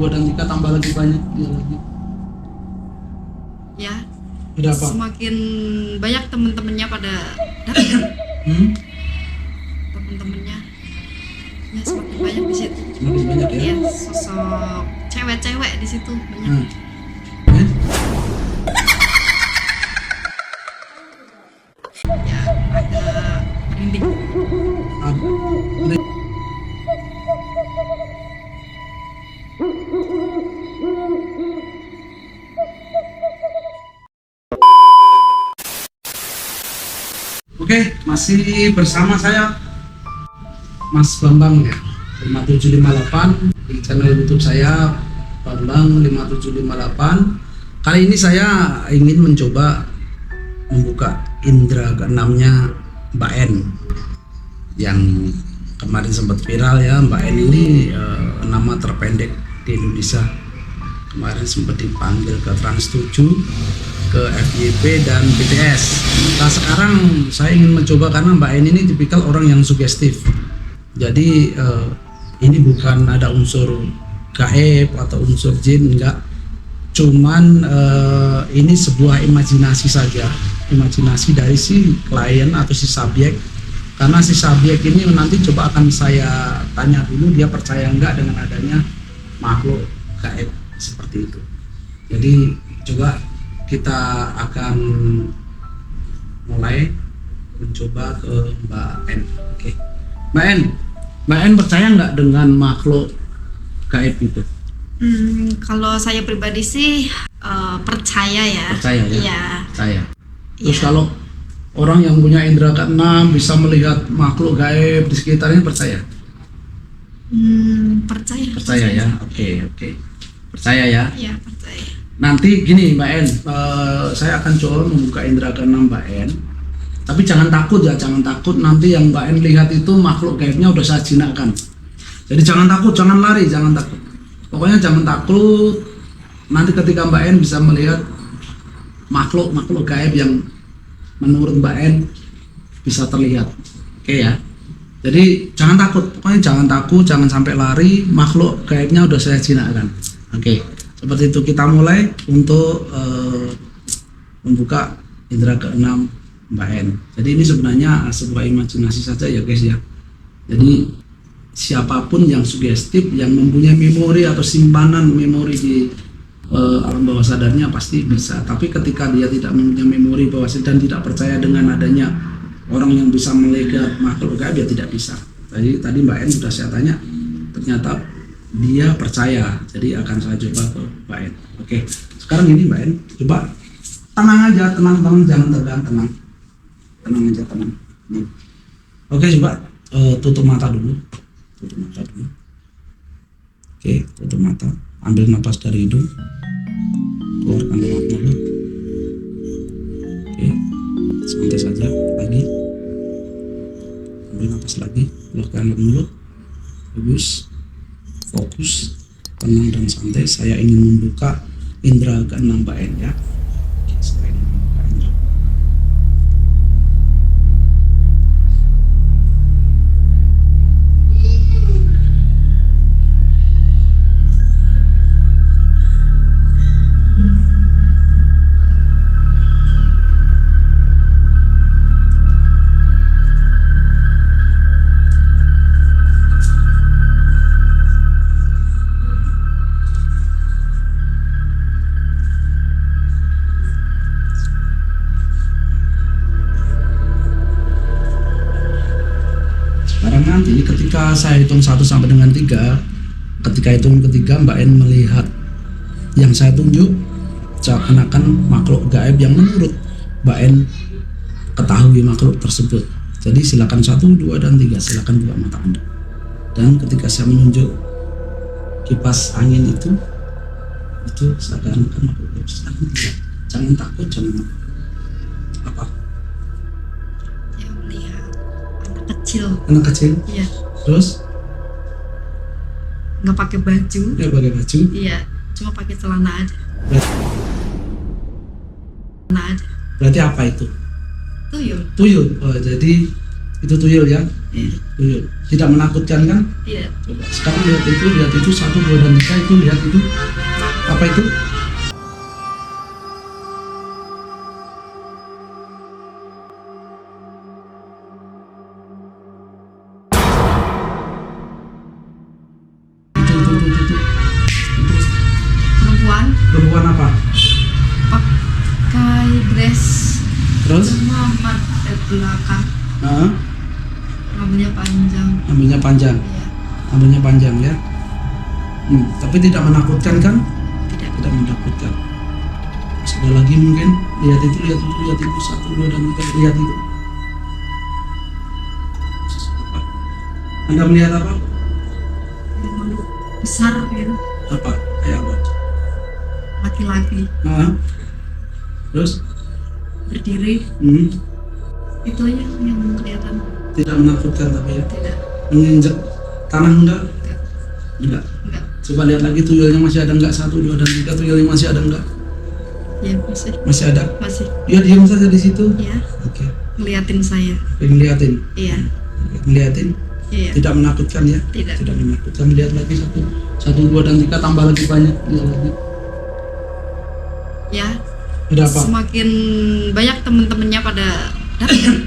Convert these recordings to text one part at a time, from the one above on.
2 dan 3 tambah lagi banyak dia lagi. Ya, Ada apa? semakin banyak temen-temennya pada datang. Temen-temennya ya semakin banyak di situ. Semakin banyak ya. Iya, sosok cewek-cewek di situ banyak. Eh? Ya, agak merinding. Ada. Oke, masih bersama saya Mas Bambang ya, 5758 di channel YouTube saya Bambang 5758. Kali ini saya ingin mencoba membuka indera keenamnya Mbak N yang kemarin sempat viral ya. Mbak N ini nama terpendek di Indonesia. Kemarin sempat dipanggil ke Trans 7, ke FYP dan BTS. Nah sekarang saya ingin mencoba karena Mbak N ini tipikal orang yang sugestif. Jadi ini bukan ada unsur gaib atau unsur jin, enggak. Cuman ini sebuah imajinasi saja, imajinasi dari si klien atau si subjek. Karena si subjek ini nanti coba akan saya tanya dulu dia percaya enggak dengan adanya makhluk gaib seperti itu. Jadi coba kita akan mulai mencoba ke Mbak N. Oke, Mbak N percaya nggak dengan makhluk gaib itu? Kalau saya pribadi sih percaya ya. Percaya ya? Iya. Percaya. Terus Iya. kalau orang yang punya indera keenam bisa melihat makhluk gaib di sekitarnya percaya? Percaya. Percaya ya. Oke. Percaya ya. Iya, percaya. Nanti gini Mbak N, saya akan coba membuka indera keenam Mbak N. Tapi jangan takut ya, jangan takut nanti yang Mbak N lihat itu makhluk gaibnya udah saya jinakkan. Jadi jangan takut, jangan lari, jangan takut. Pokoknya jangan takut. Nanti ketika Mbak N bisa melihat makhluk gaib yang menurut Mbak N bisa terlihat. Oke ya. Jadi jangan takut, pokoknya jangan takut, jangan sampai lari. Makhluk gaibnya udah saya jinakkan. Oke. Seperti itu kita mulai untuk membuka indera keenam Mbak N. Jadi ini sebenarnya sebuah imajinasi saja ya guys ya. Jadi siapapun yang sugestif, yang mempunyai memori atau simpanan memori di alam bawah sadarnya pasti bisa. Tapi ketika dia tidak mempunyai memori bawah sadar dan tidak percaya dengan adanya orang yang bisa melihat makhluk gaib ya tidak bisa. Tadi Mbak N sudah saya tanya, ternyata dia percaya. Jadi akan saya coba ke Mbak N. Oke, sekarang ini Mbak N, coba tenang aja, tenang, jangan tegang, tenang aja, tenang. Oke, coba tutup mata dulu. Oke, tutup mata. Ambil napas dari hidung, keluarkan lewat mulut. Oke, santai saja. Lagi, ambil napas lagi, keluarkan lewat mulut. Bagus, fokus, tenang dan santai. Saya ingin membuka indera keenam Mbak N ya. Oke, saya ingin membuka indera. Sekarang nanti ketika saya hitung 1 sampai dengan 3, ketika hitung ketiga Mbak N melihat yang saya tunjuk seakan-akan makhluk gaib yang menurut Mbak N ketahui makhluk tersebut. Jadi silakan 1, 2, dan 3, silakan buka mata Anda. Dan ketika saya menunjuk kipas angin itu seakan-akan makhluk gaib. Silakan lihat. Jangan takut, jangan apa. Ya, melihat anak kecil. Anak kecil. Iya. Terus Nggak pakai baju. dia pakai baju. Iya, cuma pakai celana aja. Celana aja. Berarti apa itu? Tuyul. Tuyul. Oh, jadi Itu tuyul ya? Iya. Tuyul. Tidak menakutkan kan? Iya. Coba sekarang lihat itu 1, 2 dan 3 itu lihat itu. Apa itu? Itu. Perempuan Perempuan apa? pakai dress Terus? cuma belakang, Heeh. rambutnya panjang. Rambutnya panjang. Iya. Rambutnya panjang ya. Tapi tidak menakutkan kan? Tidak. Tidak menakutkan. Masih ada lagi mungkin. Lihat itu 1, 2 dan 3. Lihat itu. Apa? Anda melihat apa? Makhluk besar gitu, Apa? Kayak apa? laki-laki Nah. Terus? berdiri. Itu aja yang kelihatan. Tidak menakutkan tapi ya. Tidak. Menginjak tanah enggak? Enggak. Enggak. Enggak. Coba lihat lagi tuyulnya masih ada enggak? 1, 2 dan 3 tuyulnya masih ada enggak? Ya masih. Masih ada? Masih. Ya diam saja di situ. Ya. Oke. Ngeliatin saya. Ngeliatin. Iya. Ngeliatin. Iya. Tidak menakutkan ya? Tidak. Tidak menakutkan. Lihat lagi 1, 2 dan 3 tambah lagi banyak. Lihat lagi. Ya. Ada apa? Semakin banyak temen-temennya pada datang.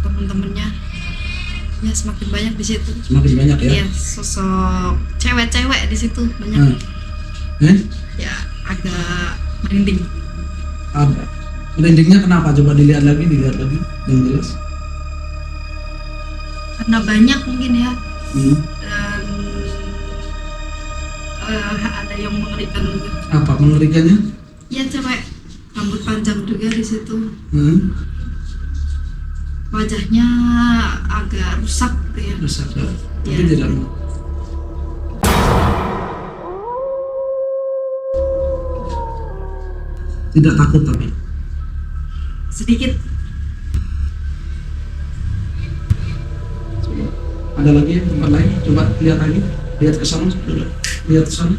Temen-temennya ya semakin banyak di situ. Semakin banyak ya? Iya, sosok cewek-cewek di situ banyak. Ya agak merinding. Apa? Merindingnya kenapa? Coba dilihat lagi yang jelas. Karena banyak mungkin ya. Dan ada yang mengerikan juga. Apa mengerikannya? Ya cewek rambut panjang juga di situ. Wajahnya agak rusak gitu ya. Rusak ya? Tapi Ya. tidak. Tidak takut tapi. Sedikit. Coba. Ada lagi tempat lain? Coba lihat lagi. Lihat ke sana. Coba. Lihat ke sana.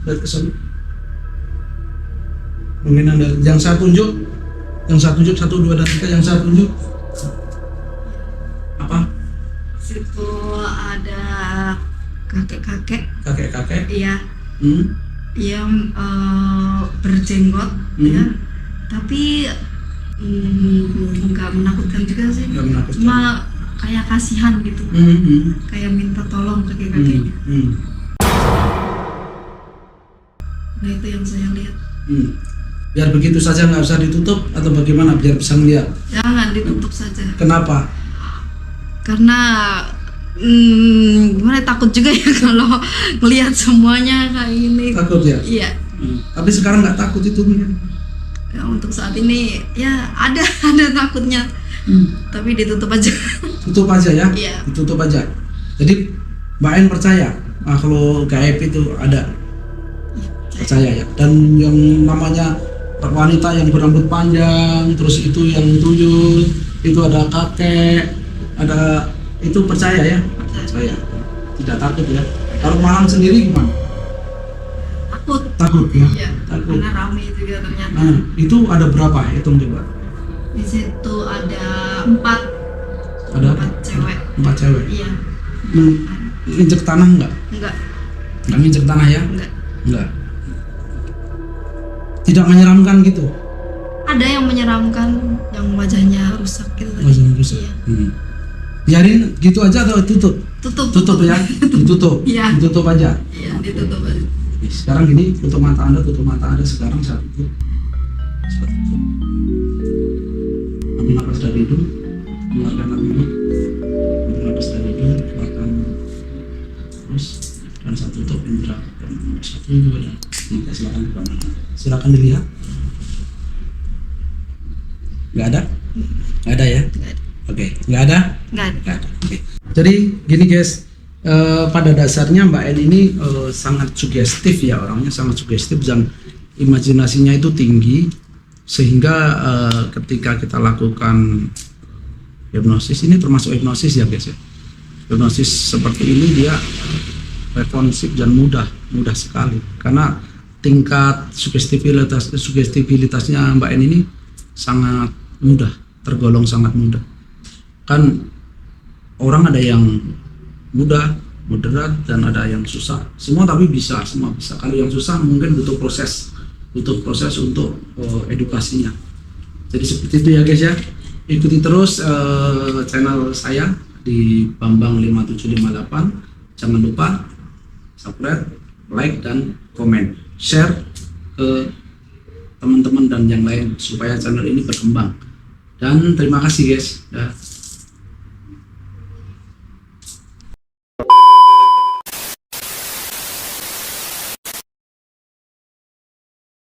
Lihat ke sana. Mungkin ada yang saya tunjuk. Yang saya tunjuk 1, 2 dan 3 yang saya tunjuk. Apa? Situ ada kakek-kakek. Kakek-kakek. Iya. Yang berjenggot ya. Tapi nggak menakutkan juga sih. Nggak menakutkan. Cuma kayak kasihan gitu. Kayak minta tolong kakek-kakeknya. Nah itu yang saya lihat. Biar begitu saja nggak usah ditutup atau bagaimana biar bisa melihat? Jangan ditutup saja. Kenapa? Karena gimana takut juga ya kalau ngelihat semuanya kayak ini. Takut ya? Iya. Tapi sekarang nggak takut itu mungkin. Ya, untuk saat ini ya ada takutnya. Tapi ditutup aja. Tutup aja ya? Iya. Ditutup aja. Jadi Mbak En percaya kalau gaib itu ada? Percaya ya? Dan yang namanya wanita yang berambut panjang, terus itu yang tuyul, itu ada kakek, ada itu percaya ya? Percaya. Tidak takut ya? Kalau Malang sendiri gimana? Takut. Takut ya? Iya. Takut. Karena ramai juga ternyata. Nah, itu ada berapa? Hitung coba. Di situ ada 4 Ada 4 cewek. 4 cewek. Iya. Injek tanah enggak? Enggak. Enggak injek tanah ya? Enggak. Enggak. Tidak menyeramkan gitu. Ada yang menyeramkan, yang wajahnya rusak gitu tadi. Wajahnya rusak. Iya. Biarin gitu aja atau tutup? Tutup. Ya? Ditutup. Iya. Ditutup aja. Iya, ditutup aja. Sekarang gini, tutup mata Anda sekarang saya tutup. Saya tutup. Ambil nafas dari hidung, keluarkan nafas hidung. Ambil nafas dari hidung, keluarkan terus dan saya tutup indera. 1, 2 dan 3. Silakan buka mata. Silakan dilihat. Nggak ada? Nggak ada ya? Enggak ada. Oke, nggak ada? Enggak ada. Nggak ada. Oke. Jadi gini guys, pada dasarnya Mbak En ini sangat sugestif ya, orangnya sangat sugestif dan imajinasinya itu tinggi, sehingga ketika kita lakukan hipnosis, ini termasuk hipnosis ya guys ya, hipnosis seperti ini dia responsif dan mudah sekali, karena tingkat sugestibilitasnya Mbak En ini sangat mudah tergolong sangat mudah. Kan orang ada yang mudah, moderat, dan ada yang susah. Semua tapi bisa, semua bisa. Kalau yang susah mungkin butuh proses untuk edukasinya. Jadi seperti itu ya guys ya. Ikuti terus channel saya di Bambang 5758. Jangan lupa subscribe, like, dan komen, share ke teman-teman dan yang lain supaya channel ini berkembang. Dan terima kasih guys.